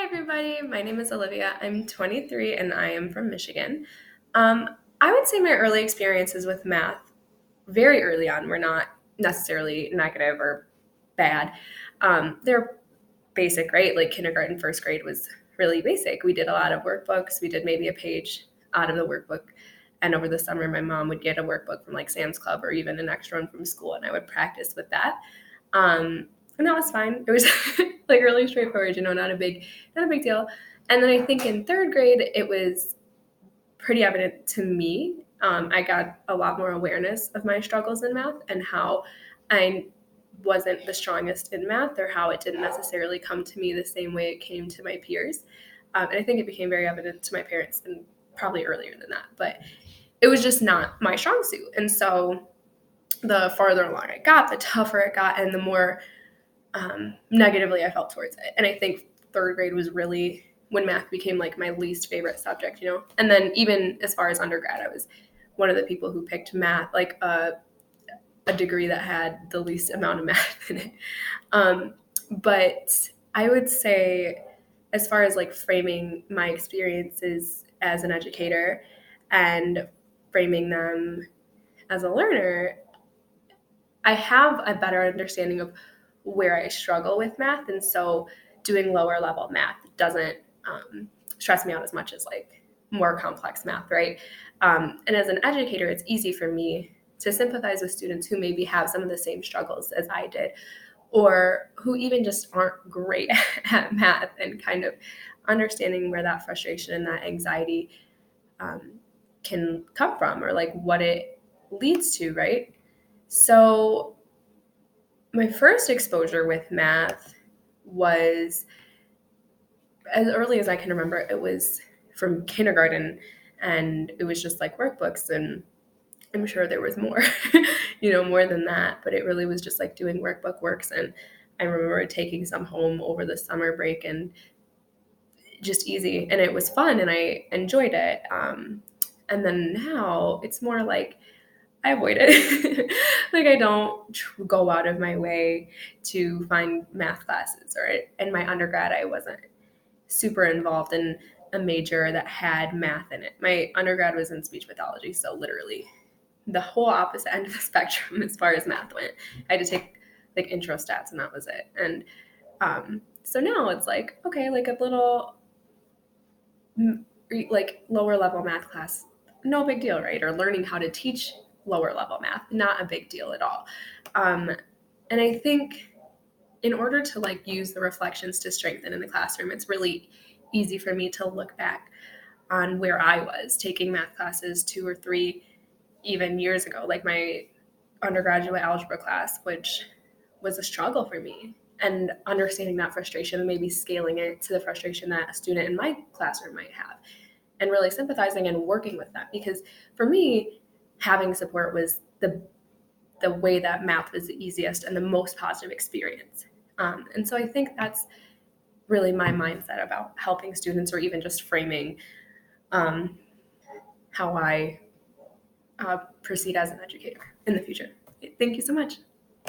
everybody. My name is Olivia. I'm 23 and I am from Michigan. Um, I would say my early experiences with math, very early on, were not necessarily negative or bad. They're basic, right? Like kindergarten, first grade was really basic. We did a lot of workbooks. We did maybe a page out of the workbook. And over the summer, my mom would get a workbook from like Sam's Club or even an extra one from school, and I would practice with that. And that was fine. It was like really straightforward, not a big deal. And then I think in third grade, it was pretty evident to me. I got a lot more awareness of my struggles in math and how I wasn't the strongest in math, or how it didn't necessarily come to me the same way it came to my peers. And I think it became very evident to my parents, and probably earlier than that. But it was just not my strong suit. And so the farther along I got, the tougher it got, and the more negatively I felt towards it. And I think third grade was really when math became like my least favorite subject. And then even as far as undergrad, I was one of the people who picked math, like a degree that had the least amount of math in it. But I would say, as far as like framing my experiences as an educator and framing them as a learner, I have a better understanding of where I struggle with math. And so doing lower level math doesn't stress me out as much as like more complex math, right? And as an educator, it's easy for me to sympathize with students who maybe have some of the same struggles as I did, or who even just aren't great at math, and kind of understanding where that frustration and that anxiety um, can come from, or like what it leads to, right? So my first exposure with math was as early as I can remember. It was from kindergarten, and it was just like workbooks, and I'm sure there was more, more than that, but it really was just like doing workbook works. And I remember taking some home over the summer break, and just easy, and it was fun, and I enjoyed it. And then now it's more like I avoid it. Like I don't go out of my way to find math classes. Or in my undergrad, I wasn't super involved in a major that had math in it. My undergrad was in speech pathology, so literally the whole opposite end of the spectrum as far as math went. I had to take like intro stats, and that was it. And so now it's like, okay, like a little like lower level math class, no big deal, right? Or learning how to teach lower level math, not a big deal at all. And I think in order to like use the reflections to strengthen in the classroom, it's really easy for me to look back on where I was taking math classes 2 or 3 even years ago, like my undergraduate algebra class, which was a struggle for me. And understanding that frustration and maybe scaling it to the frustration that a student in my classroom might have, and really sympathizing and working with them. Because for me, having support was the way that math was the easiest and the most positive experience. And so I think that's really my mindset about helping students, or even just framing um, how I proceed as an educator in the future. Thank you so much.